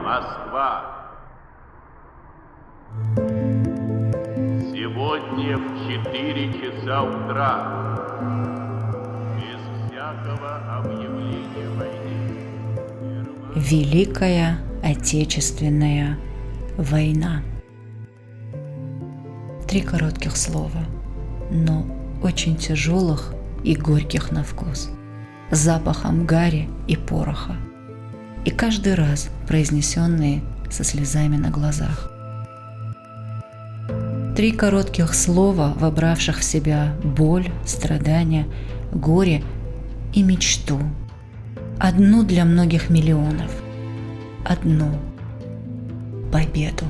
Москва. Сегодня в 4 часа утра, без всякого объявления войны. Великая Отечественная война. 3 коротких слова, но очень тяжелых и горьких на вкус, с запахом гари и пороха, и каждый раз произнесенные со слезами на глазах. 3 коротких слова, вобравших в себя боль, страдания, горе и мечту. Одну для многих миллионов. Одну победу.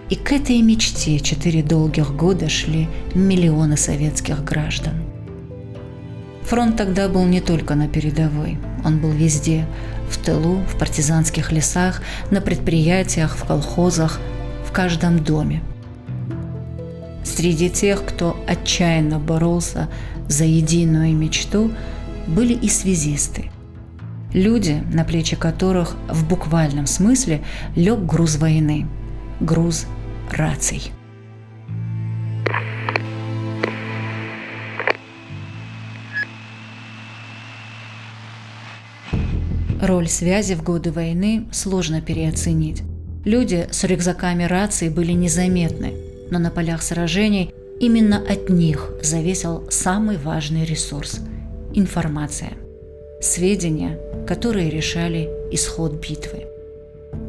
И к этой мечте 4 долгих года шли миллионы советских граждан. Фронт тогда был не только на передовой, он был везде, в тылу, в партизанских лесах, на предприятиях, в колхозах, в каждом доме. Среди тех, кто отчаянно боролся за единую мечту, были и связисты. Люди, на плечи которых в буквальном смысле лег груз войны, груз раций. Роль связи в годы войны сложно переоценить. Люди с рюкзаками раций были незаметны, но на полях сражений именно от них зависел самый важный ресурс – информация. Сведения, которые решали исход битвы.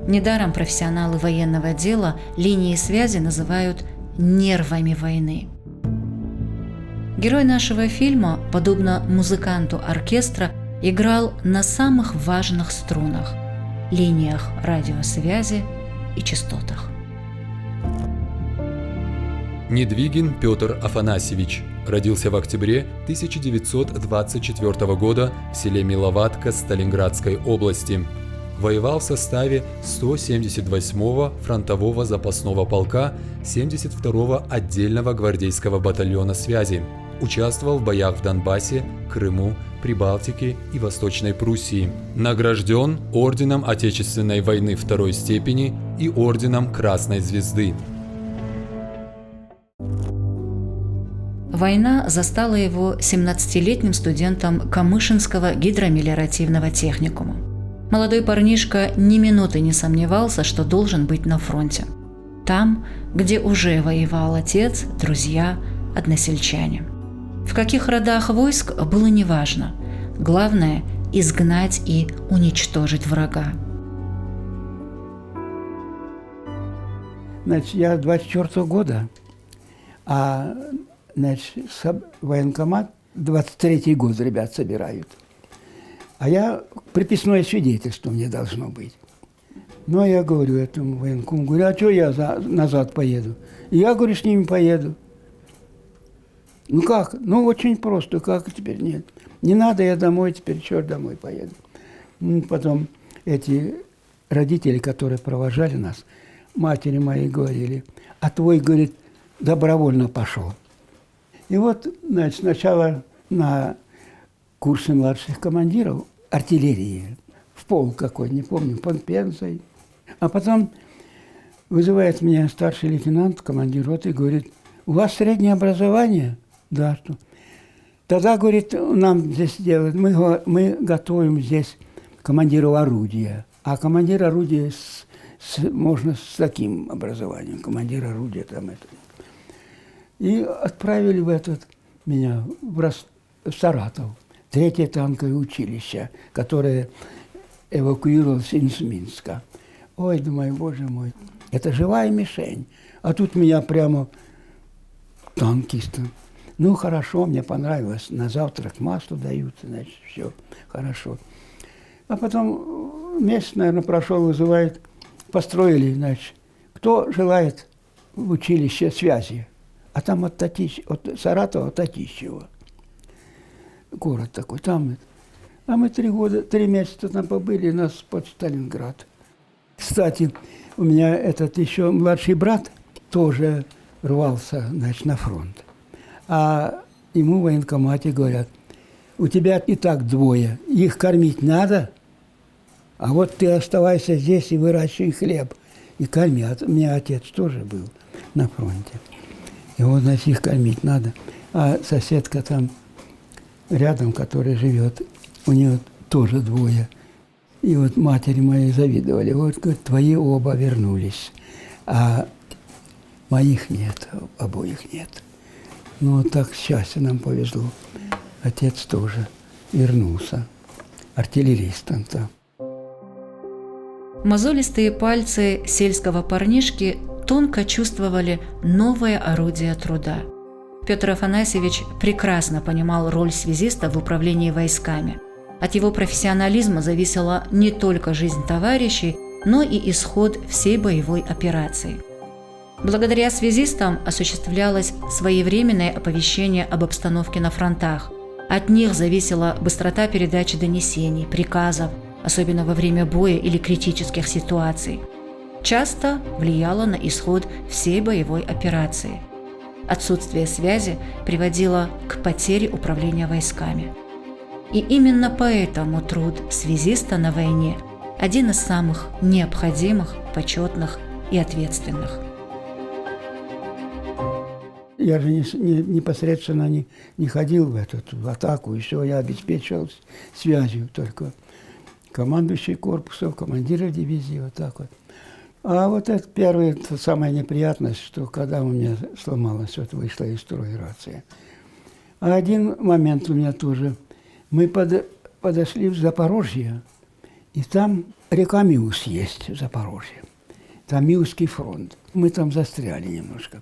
Недаром профессионалы военного дела линии связи называют нервами войны. Герой нашего фильма, подобно музыканту оркестра, играл на самых важных струнах – линиях радиосвязи и частотах. Недвигин Петр Афанасьевич родился в октябре 1924 года в селе Миловатка Сталинградской области. Воевал в составе 178-го фронтового запасного полка 72-го отдельного гвардейского батальона связи. Участвовал в боях в Донбассе, Крыму, Прибалтике и Восточной Пруссии. Награжден орденом Отечественной войны 2-й степени и орденом Красной Звезды. Война застала его 17-летним студентом Камышинского гидромелиоративного техникума. Молодой парнишка ни минуты не сомневался, что должен быть на фронте. Там, где уже воевал отец, друзья, односельчане. В каких родах войск было неважно. Главное – изгнать и уничтожить врага. Значит, я 24-го года, а военкомат 23-й год ребят собирают. А я приписное свидетельство мне должно быть. Ну, а я говорю этому военкому, говорю, а что я назад поеду? И я, говорю, с ними поеду. Ну как? Ну, очень просто, как теперь нет. Не надо, я домой, теперь черт домой поеду. Ну, потом эти родители, которые провожали нас, матери мои говорили, а твой, говорит, добровольно пошел. И вот, значит, сначала на курсы младших командиров артиллерии, в полк какой, не помню, под Пензой. А потом вызывает меня старший лейтенант, командир роты, и говорит, у вас среднее образование? Да, что? Тогда, говорит, нам здесь делают, мы готовим здесь командиру орудия. А командир орудия можно с таким образованием, командир орудия там это. И отправили меня в Саратов, 3-е танковое училище, которое эвакуировалось из Минска. Ой, думаю, боже мой, это живая мишень. А тут меня прямо танкистом. Ну, хорошо, мне понравилось. На завтрак масло дают, значит, все хорошо. А потом месяц, наверное, прошел, вызывает, построили, значит, кто желает в училище связи. А там от Саратова, от Татищева. Город такой, там. А мы 3 месяца там побыли, нас под Сталинград. Кстати, у меня этот еще младший брат тоже рвался, значит, на фронт. А ему в военкомате говорят, у тебя и так 2, их кормить надо? А вот ты оставайся здесь и выращивай хлеб, и корми. У меня отец тоже был на фронте. И вот, значит, их кормить надо. А соседка там рядом, которая живет, у нее тоже двое. И вот матери моей завидовали. Вот, говорит, твои оба вернулись, а моих нет, обоих нет. Ну, вот так счастье нам повезло. Отец тоже вернулся, артиллерист он там. Мозолистые пальцы сельского парнишки тонко чувствовали новое орудие труда. Петр Афанасьевич прекрасно понимал роль связиста в управлении войсками. От его профессионализма зависела не только жизнь товарищей, но и исход всей боевой операции. Благодаря связистам осуществлялось своевременное оповещение об обстановке на фронтах. От них зависела быстрота передачи донесений, приказов, особенно во время боя или критических ситуаций. Часто влияло на исход всей боевой операции. Отсутствие связи приводило к потере управления войсками. И именно поэтому труд связиста на войне один из самых необходимых, почетных и ответственных. Я же непосредственно не ходил в атаку, и все, я обеспечивал связью только командующий корпусом, командира дивизии, вот так вот. А вот это первая, это самая неприятность, что когда у меня сломалась, вот вышла из строя рация. А один момент у меня тоже. Мы подошли в Запорожье, и там река Миус есть в Запорожье. Там Миусский фронт. Мы там застряли немножко.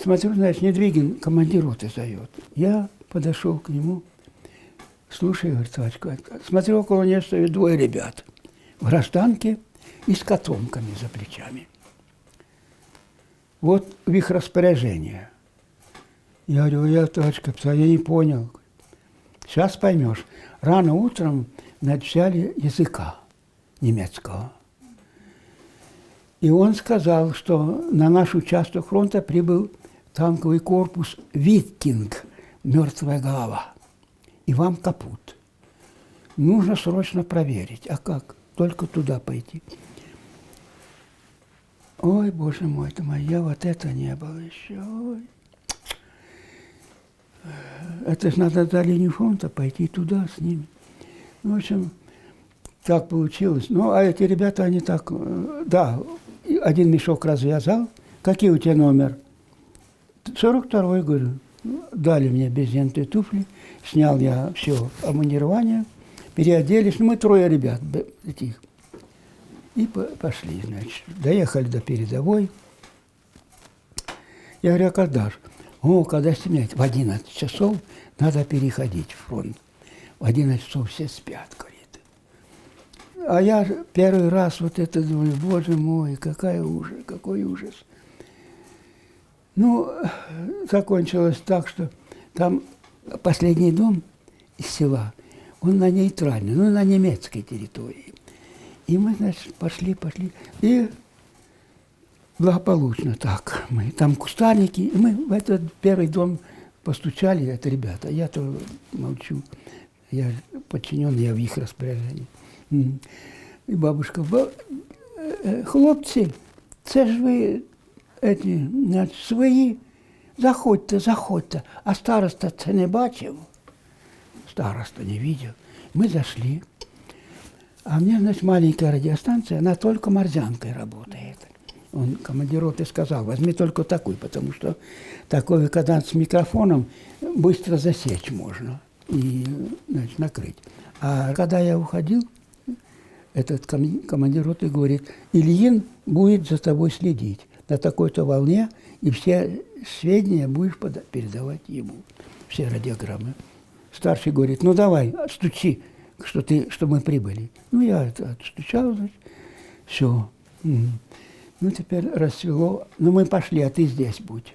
Смотрю, значит, Недвигин командир роты зовет. Я подошел к нему. Слушай, говорит, товарищ, смотрю, около нее стоят двое ребят в гражданке и с котомками за плечами. Вот в их распоряжение. Я говорю, товарищ капитан, я не понял. Сейчас поймешь. Рано утром взяли языка немецкого. И он сказал, что на наш участок фронта прибыл танковый корпус «Викинг», «Мертвая голова». И вам капут. Нужно срочно проверить. А как? Только туда пойти. Ой, боже мой, я вот это не было еще. Ой. Это же надо до линии фронта пойти туда с ними. В общем, так получилось. Ну, а эти ребята, они так, да, один мешок развязал. Какие у тебя номер? 42-й, говорю. Дали мне брезентовые туфли, снял я все обмундирование, переоделись. Мы трое ребят этих. И пошли, значит. Доехали до передовой. Я говорю, а когда же? О, когда стемняет? В 11 часов надо переходить в фронт. В 11 часов все спят, говорит. А я первый раз вот это думаю, боже мой, какой ужас. Ну, закончилось так, что там последний дом из села, он на нейтральной, ну, на немецкой территории. И мы, значит, пошли, и благополучно так. Мы там кустарники, и мы в этот первый дом постучали, это ребята, я то молчу, я подчинен, я в их распоряжении. И бабушка, хлопці, це ж ви эти, значит, свої, заходьте, а староста це не бачив, староста не видел. Мы зашли, а мне, значит, маленькая радиостанция, она только морзянкой работает. Он, командир роты, сказал, возьми только такую, потому что такой, когда с микрофоном, быстро засечь можно и, значит, накрыть. А когда я уходил, этот командир роты говорит, Ильин будет за тобой следить на такой-то волне, и все сведения будешь передавать ему, все радиограммы. Старший говорит, ну давай, стучи, что мы прибыли. Ну, я это отстучал, значит, все. Ну, теперь расцвело. Ну, мы пошли, а ты здесь будь.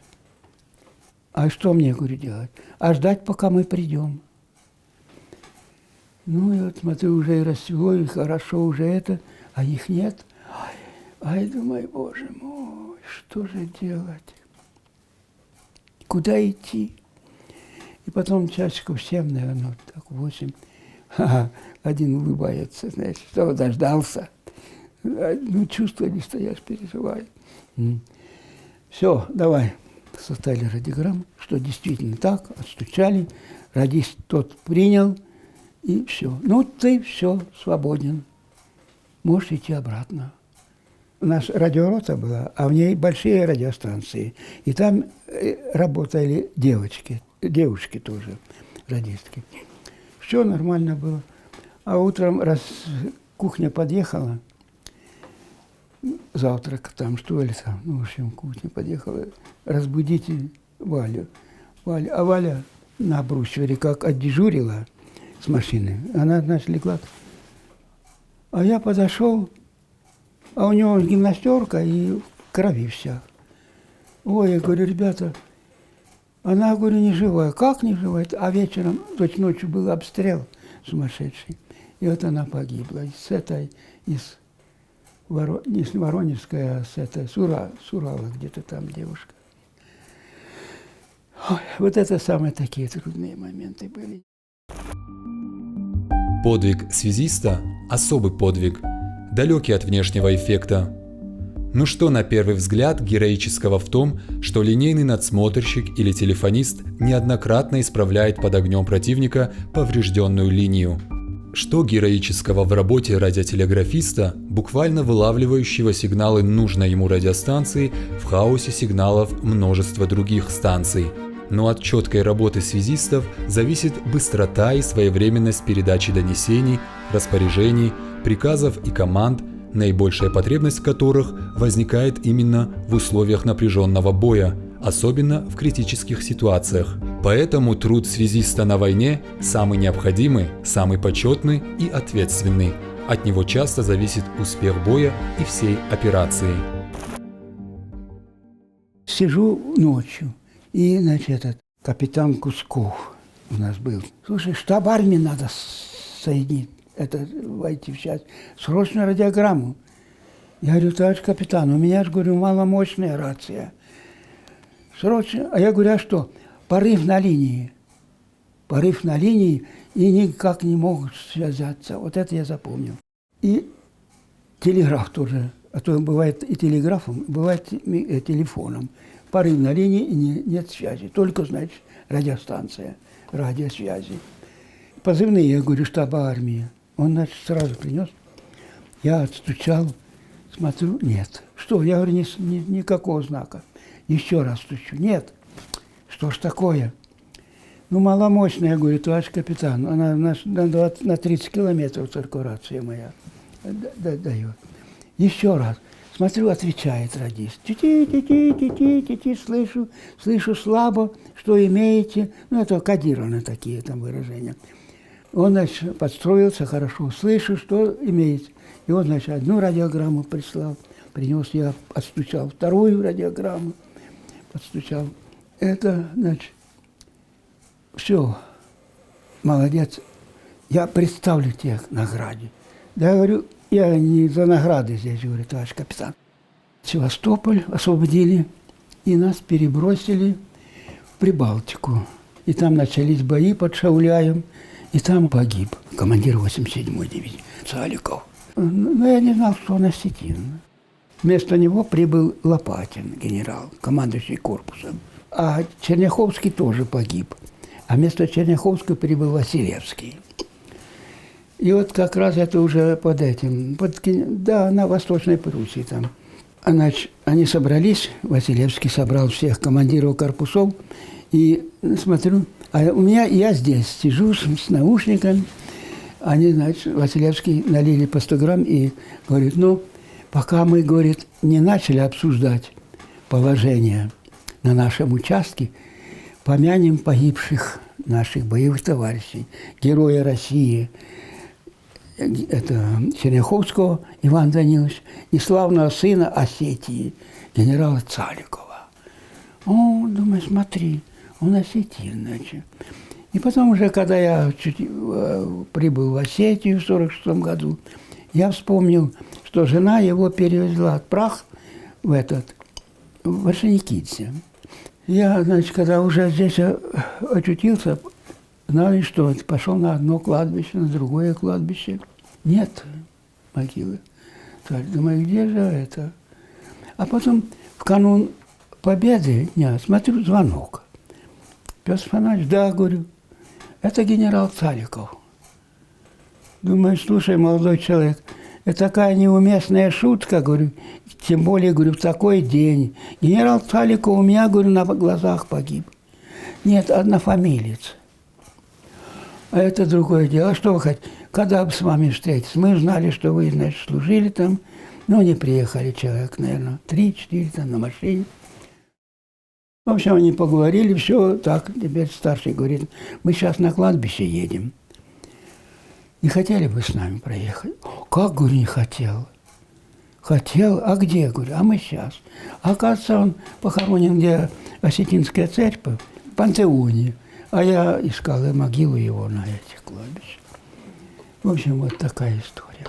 А что мне, говорю, делать? А ждать, пока мы придем. Ну, я вот смотрю, уже и расцвело, и хорошо уже это, а их нет. Ай, думаю, боже мой, что же делать? Куда идти? И потом часиков 7, наверное, так 8. Один улыбается, значит, что дождался. Ну, чувства не стоишь, переживай. Все, давай. Составили радиограмму, что действительно так, отстучали, радист тот принял, и все. Ну, ты все, свободен. Можешь идти обратно. У нас радиорота была, а в ней большие радиостанции. И там работали девушки тоже, радистки. Все нормально было. А утром, раз кухня подъехала, завтрак там, что ли, там, ну, в общем, кухня подъехала, разбудите Валю. А Валя на брусьере как отдежурила с машины, она, значит, легла. А я подошел, а у него гимнастерка и в крови вся. Ой, я говорю, ребята, она, говорю, не живая. Как не живая? А вечером, точь ночью был обстрел сумасшедший. И вот она погибла. С этой, не с Воронежской, а с этой, с Урала где-то там девушка. Ой, вот это самые такие трудные моменты были. Подвиг связиста – особый подвиг, далекий от внешнего эффекта. Ну что на первый взгляд героического в том, что линейный надсмотрщик или телефонист неоднократно исправляет под огнем противника поврежденную линию? Что героического в работе радиотелеграфиста, буквально вылавливающего сигналы нужной ему радиостанции в хаосе сигналов множества других станций? Но от четкой работы связистов зависит быстрота и своевременность передачи донесений, распоряжений, приказов и команд, наибольшая потребность в которых возникает именно в условиях напряженного боя, особенно в критических ситуациях. Поэтому труд связиста на войне самый необходимый, самый почетный и ответственный. От него часто зависит успех боя и всей операции. Сижу ночью, и, значит, этот капитан Кусков у нас был. Слушай, штаб армии надо соединить, это войти в часть. Срочно радиограмму. Я говорю, товарищ капитан, у меня же, говорю, маломощная рация. Срочно. А я говорю, а что? Порыв на линии. Порыв на линии, и никак не могут связаться. Вот это я запомнил. И телеграф тоже. А то бывает и телеграфом, бывает и телефоном. Порыв на линии, и нет связи. Только, значит, радиостанция, радиосвязи. Позывные, я говорю, штаба армии. Он, значит, сразу принес. Я отстучал, смотрю, нет. Что? Я говорю, никакого знака. Еще раз стучу. Нет. Что ж такое? Ну, маломощная, я говорю, товарищ капитан. Она на 30 километров только рация моя дает. Еще раз. Смотрю, отвечает радист. Ти-ти-ти-ти-ти-ти-ти, слышу слабо, что имеете. Ну, это кодированные такие там выражения. Он, значит, подстроился хорошо. Слышу, что имеете. И он, значит, одну радиограмму прислал, принес, я отстучал вторую радиограмму, подстучал. Это, значит, все, молодец. Я представлю тебе награде. Да, я говорю, я не за награды здесь, говорю, товарищ капитан. Севастополь освободили, и нас перебросили в Прибалтику. И там начались бои под Шауляем, и там погиб командир 87-й дивизии Цаликов. Но я не знал, что он осетин. Вместо него прибыл Лопатин, генерал, командующий корпусом. А Черняховский тоже погиб. А вместо Черняховского прибыл Василевский. И вот как раз это уже под этим, на Восточной Пруссии там. Значит, они собрались, Василевский собрал всех командиров корпусов, и смотрю, а у меня, я здесь сижу с наушниками, они, значит, Василевский налили по 100 грамм и говорит, ну, пока мы, говорит, не начали обсуждать положение на нашем участке, помянем погибших наших боевых товарищей, героя России, это Черняховского Ивана Даниловича и славного сына Осетии, генерала Цаликова. О, думаю, смотри, он осетин, значит. И потом уже, когда я прибыл в Осетию в 1946 году, я вспомнил, что жена его перевезла прах в Орджоникидзе. Я, значит, когда уже здесь очутился, Ну и что, пошел на одно кладбище, на другое кладбище. Нет могилы. Думаю, где же это? А потом в канун Победы дня смотрю, звонок. Петр Афанасьевич, да, говорю, это генерал Цариков. Думаю, слушай, молодой человек, это такая неуместная шутка, говорю, тем более, говорю, в такой день. Генерал Цариков у меня, говорю, на глазах погиб. Нет, однофамилец. А это другое дело. Что вы хотите? Когда бы с вами встретиться? Мы знали, что вы, значит, служили там, но не приехали человек, наверное, 3-4 там на машине. В общем, они поговорили, все, так, теперь старший говорит, мы сейчас на кладбище едем. Не хотели бы с нами проехать? Как, говорю, не хотел? Хотел, а где, говорю, а мы сейчас. А оказывается, он похоронен, где Осетинская церковь, в пантеоне. А я искал могилу его на этих кладбищах. В общем, вот такая история.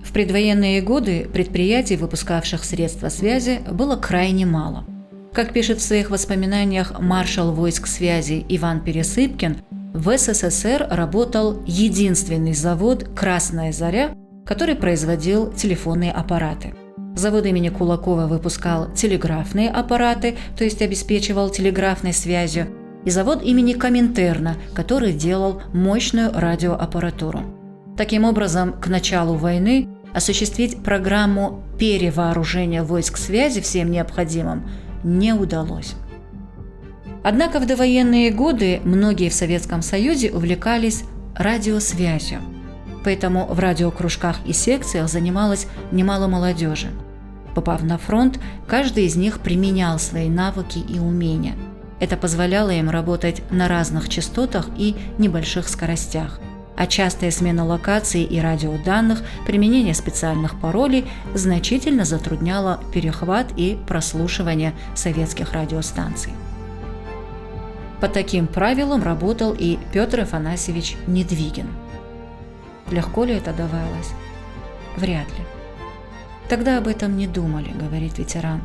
В предвоенные годы предприятий, выпускавших средства связи, было крайне мало. Как пишет в своих воспоминаниях маршал войск связи Иван Пересыпкин, в СССР работал единственный завод «Красная заря», который производил телефонные аппараты. Завод имени Кулакова выпускал телеграфные аппараты, то есть обеспечивал телеграфной связью, и завод имени Коминтерна, который делал мощную радиоаппаратуру. Таким образом, к началу войны осуществить программу перевооружения войск связи всем необходимым не удалось. Однако в довоенные годы многие в Советском Союзе увлекались радиосвязью, поэтому в радиокружках и секциях занималось немало молодежи. Попав на фронт, каждый из них применял свои навыки и умения. Это позволяло им работать на разных частотах и небольших скоростях. А частая смена локаций и радиоданных, применение специальных паролей значительно затрудняло перехват и прослушивание советских радиостанций. По таким правилам работал и Петр Афанасьевич Недвигин. Легко ли это давалось? Вряд ли. Тогда об этом не думали, говорит ветеран.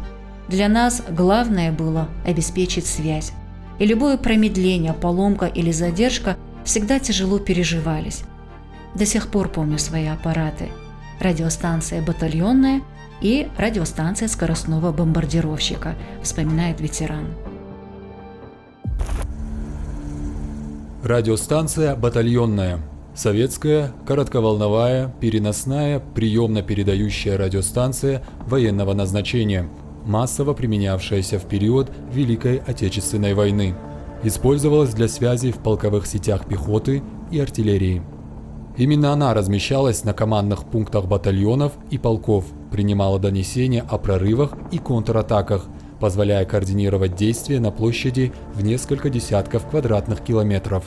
Для нас главное было обеспечить связь. И любое промедление, поломка или задержка всегда тяжело переживались. До сих пор помню свои аппараты. Радиостанция «Батальонная» и радиостанция скоростного бомбардировщика, вспоминает ветеран. Радиостанция «Батальонная». Советская, коротковолновая, переносная, приемно-передающая радиостанция военного назначения, массово применявшаяся в период Великой Отечественной войны. Использовалась для связи в полковых сетях пехоты и артиллерии. Именно она размещалась на командных пунктах батальонов и полков, принимала донесения о прорывах и контратаках, позволяя координировать действия на площади в несколько десятков квадратных километров.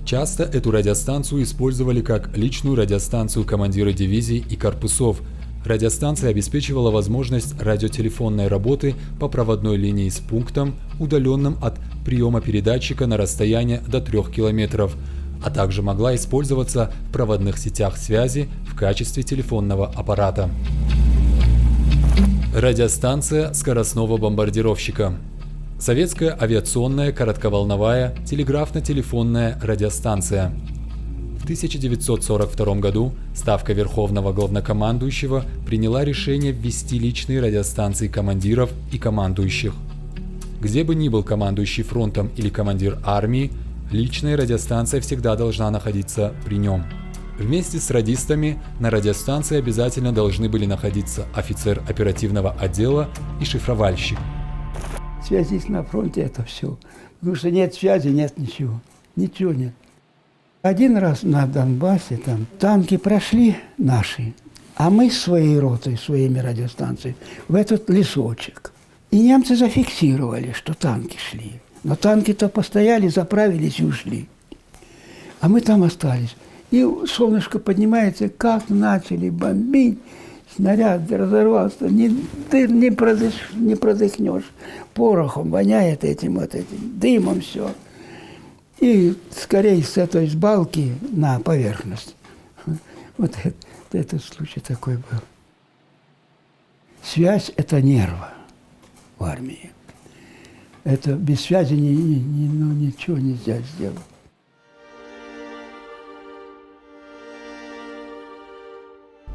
Часто эту радиостанцию использовали как личную радиостанцию командиры дивизий и корпусов. Радиостанция обеспечивала возможность радиотелефонной работы по проводной линии с пунктом, удаленным от приема передатчика на расстояние до 3 километров, а также могла использоваться в проводных сетях связи в качестве телефонного аппарата. Радиостанция скоростного бомбардировщика. Советская авиационная коротковолновая телеграфно-телефонная радиостанция. В 1942 году Ставка Верховного Главнокомандующего приняла решение ввести личные радиостанции командиров и командующих. Где бы ни был командующий фронтом или командир армии, личная радиостанция всегда должна находиться при нем. Вместе с радистами на радиостанции обязательно должны были находиться офицер оперативного отдела и шифровальщик. Связь здесь на фронте – это все. Потому что нет связи, нет ничего. Ничего нет. Один раз на Донбассе там танки прошли наши, а мы с своей ротой, своими радиостанциями в этот лесочек. И немцы зафиксировали, что танки шли. Но танки-то постояли, заправились и ушли. А мы там остались. И солнышко поднимается, как начали бомбить. Снаряд разорвался, не продыхнешь. Порохом воняет этим дымом все. И скорее с этой балки на поверхность. Вот этот случай такой был. Связь – это нерва в армии. Это без связи ничего нельзя сделать.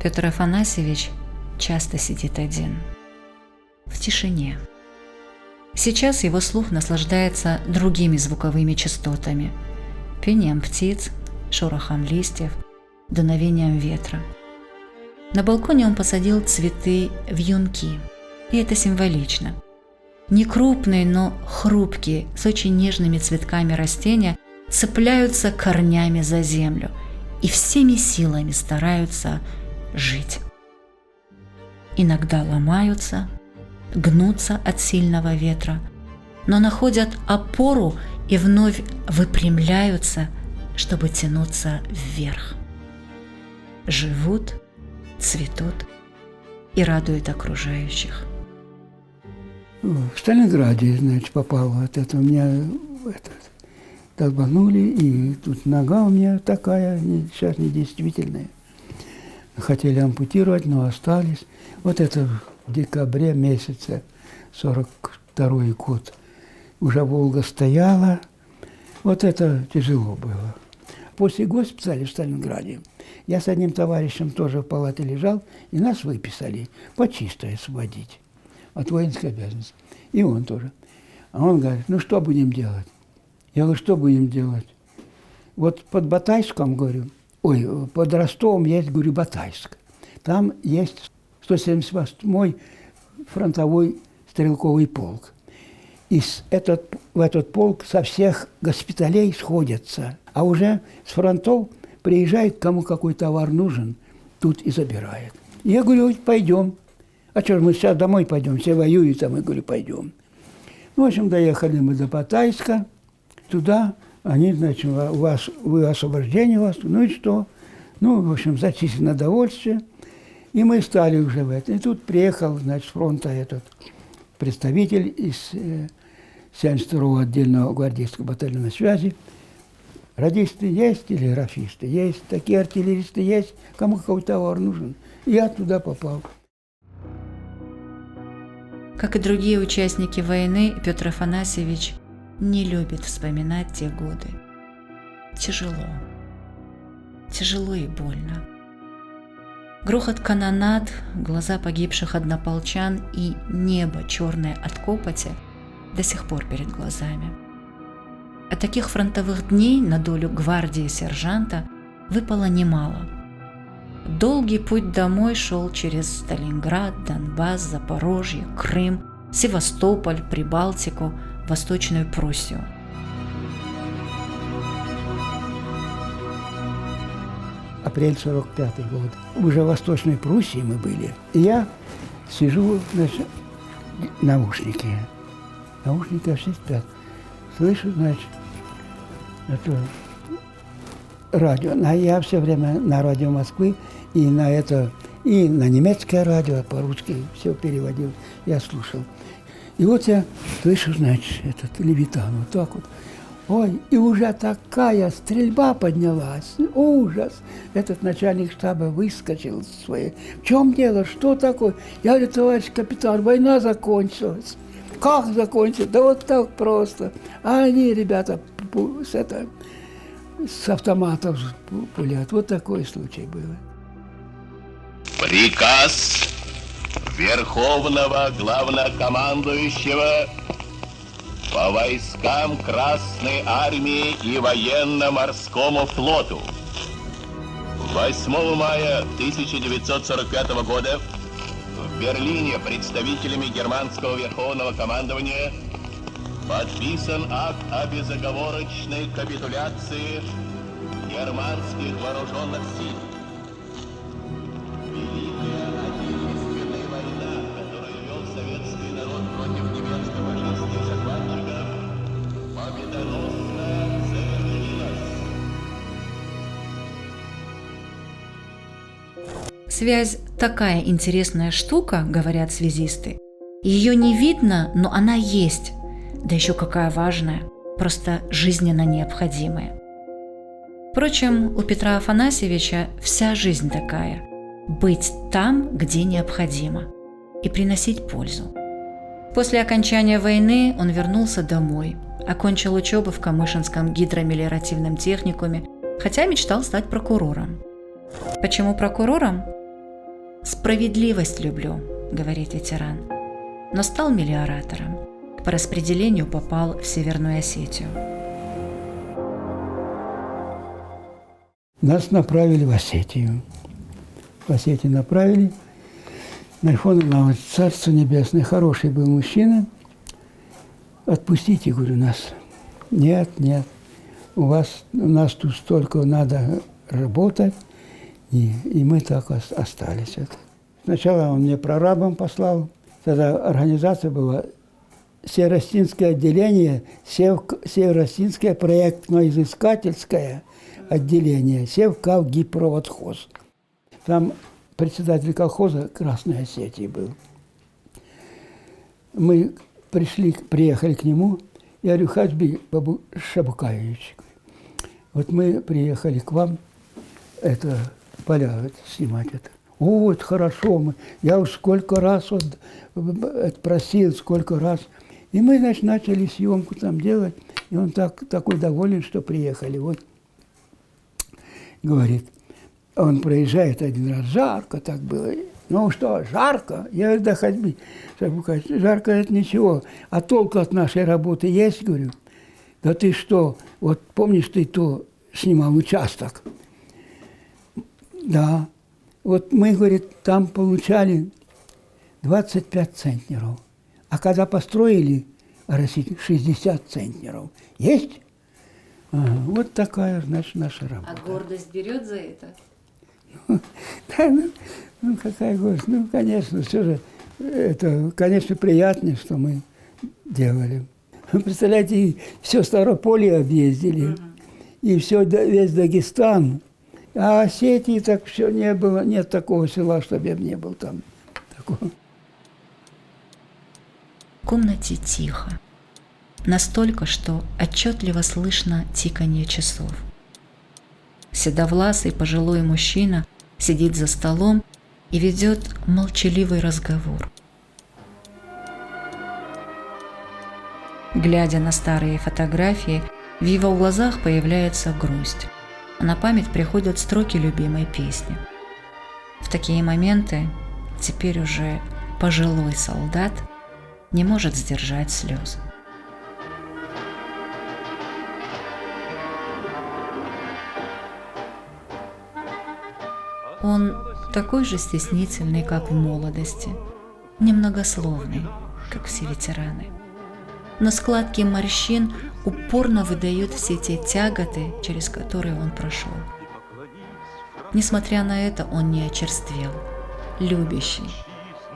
Петр Афанасьевич часто сидит один, в тишине. Сейчас его слух наслаждается другими звуковыми частотами – пением птиц, шорохом листьев, дуновением ветра. На балконе он посадил цветы вьюнки, и это символично. Не крупные, но хрупкие, с очень нежными цветками растения цепляются корнями за землю и всеми силами стараются жить. Иногда ломаются, гнутся от сильного ветра, но находят опору и вновь выпрямляются, чтобы тянуться вверх. Живут, цветут и радуют окружающих. В Сталинграде, значит, попал вот это. У меня долбанули, и тут нога у меня такая, сейчас недействительная. Хотели ампутировать, но остались. Вот это в декабре месяце 42-й год. Уже Волга стояла. Вот это тяжело было. После госпиталя в Сталинграде я с одним товарищем тоже в палате лежал, и нас выписали по чистой освободить от воинской обязанности. И он тоже. А он говорит, ну что будем делать? Я говорю, что будем делать? Вот под Батайском, говорю, под Ростовом есть, говорю, Батайск. Там есть 178-й фронтовой стрелковый полк. И в этот полк со всех госпиталей сходятся. А уже с фронтов приезжает, кому какой товар нужен, тут и забирает. И я говорю, пойдем. А что, мы сейчас домой пойдем, все воюют, а мы, говорю, пойдем. Ну, в общем, доехали мы до Батайска, туда, они, значит, вы освобождение у вас, ну и что? Ну, в общем, зачислили на довольствие, и мы стали уже в этом. И тут приехал, значит, с фронта этот представитель из 72-го отдельного гвардейского батальона связи. Радисты есть, телеграфисты есть, такие артиллеристы есть, кому какой товар нужен. И я туда попал. Как и другие участники войны, Петр Афанасьевич не любит вспоминать те годы. Тяжело. Тяжело и больно. Грохот канонад, глаза погибших однополчан и небо, черное от копоти, до сих пор перед глазами. А таких фронтовых дней на долю гвардии сержанта выпало немало. Долгий путь домой шел через Сталинград, Донбасс, Запорожье, Крым, Севастополь, Прибалтику, Восточную Пруссию. Апрель 45-й год. Уже в Восточной Пруссии мы были. И я сижу, значит, наушники все спят. Слышу, значит, это радио. А я все время на радио Москвы и на немецкое радио, по-русски все переводил, я слушал. И вот я слышу, значит, этот Левитан, вот так вот. Ой, и уже такая стрельба поднялась, ужас. Этот начальник штаба выскочил своей. В чем дело, что такое? Я говорю, товарищ капитан, война закончилась. Как закончилась? Да вот так просто. А они, ребята, с автоматов пулят. Вот такой случай был. Приказ Верховного Главнокомандующего по войскам Красной Армии и Военно-Морскому флоту. 8 мая 1945 года в Берлине представителями германского Верховного командования подписан акт о безоговорочной капитуляции германских вооруженных сил. Великая Отечественная война, которую вел советский народ против немецко-фашистских захватчиков, победоносно завершилась. Связь – такая интересная штука, говорят связисты. Ее не видно, но она есть. Да еще какая важная, просто жизненно необходимая. Впрочем, у Петра Афанасьевича вся жизнь такая – быть там, где необходимо, и приносить пользу. После окончания войны он вернулся домой, окончил учебу в Камышинском гидромелиоративном техникуме, хотя мечтал стать прокурором. Почему прокурором? «Справедливость люблю», – говорит ветеран. Но стал мелиоратором. По распределению попал в Северную Осетию. Нас направили в Осетию. В Осетию направили. Нарфон Иванович, Царство Небесное, хороший был мужчина. Отпустите, говорю, нас. Нет, у нас тут столько надо работать. И мы так остались. Сначала он мне прорабом послал. Тогда организация была Северо-Осетинское отделение, Северо-Осетинское проектно-изыскательское отделение, Севкавгипроводхоз. Там председатель колхоза Красной Осетии был. Мы приехали к нему. Я говорю, Хаджби Шабукаевич, вот мы приехали к вам поля снимать это. О, это хорошо. Я уж сколько раз просил, сколько раз. И мы, значит, начали съемку там делать. И он такой доволен, что приехали. Вот, говорит, он проезжает один раз, жарко так было. Ну что, жарко? Я говорю, да хоть бы, жарко это ничего. А толку от нашей работы есть, говорю? Да ты что, вот помнишь, ты то снимал участок? Да. Вот мы, говорит, там получали 25 центнеров. А когда построили 60 центнеров. Есть? Ага, вот такая, значит, наша работа. А гордость берет за это? Ну, какая гордость? Ну, конечно, все же, это, конечно, приятнее, что мы делали. Вы представляете, все Ставрополье объездили, и весь Дагестан. А Осетии так все не было, нет такого села, чтобы я не был там. Такого. В комнате тихо. Настолько, что отчетливо слышно тиканье часов. Седовласый пожилой мужчина сидит за столом и ведет молчаливый разговор. Глядя на старые фотографии, в его глазах появляется грусть. На память приходят строки любимой песни. В такие моменты теперь уже пожилой солдат не может сдержать слез. Он такой же стеснительный, как в молодости, немногословный, как все ветераны. Но складки морщин упорно выдают все те тяготы, через которые он прошел. Несмотря на это, он не очерствел, любящий.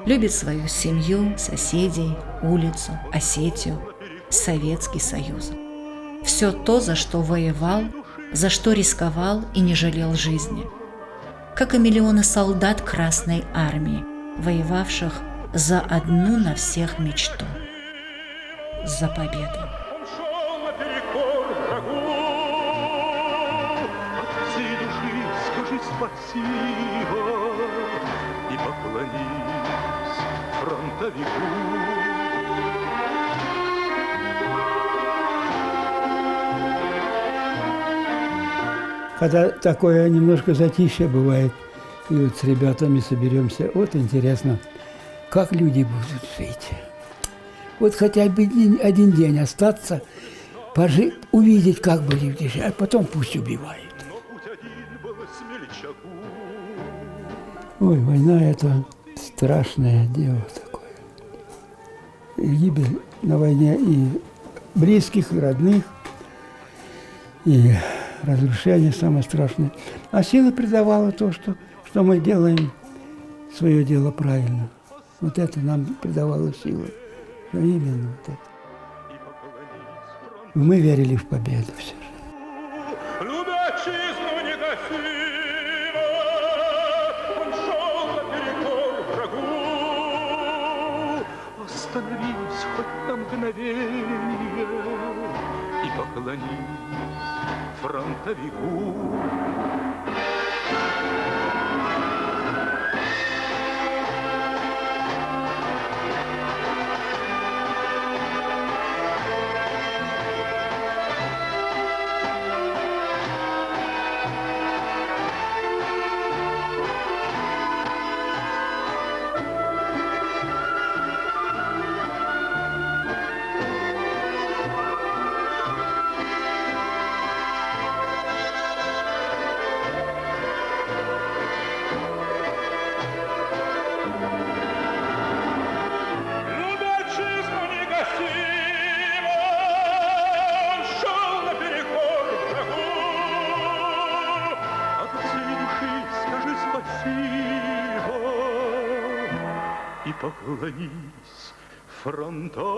Любит свою семью, соседей, улицу, Осетию, Советский Союз. Все то, за что воевал, за что рисковал и не жалел жизни. Как и миллионы солдат Красной Армии, воевавших за одну на всех мечту – за победу. Он шел наперекор врагу. От всей души скажи спасибо и поклонись фронтовику. Когда такое немножко затишье бывает, и вот с ребятами соберемся, вот интересно, как люди будут жить. Вот хотя бы один день остаться, увидеть, как бы люди жили, а потом пусть убивают. Ой, война – это страшное дело такое. И гибель на войне и близких, и родных, и разрушение самое страшное. А сила придавала то, что мы делаем свое дело правильно. Вот это нам придавало силу. Что именно вот это. Мы верили в победу все же. Любя отчизну негасимо, он шел наперекор врагу. Остановись хоть на мгновенье и поклонись фронтовику. поклонись фронтовику.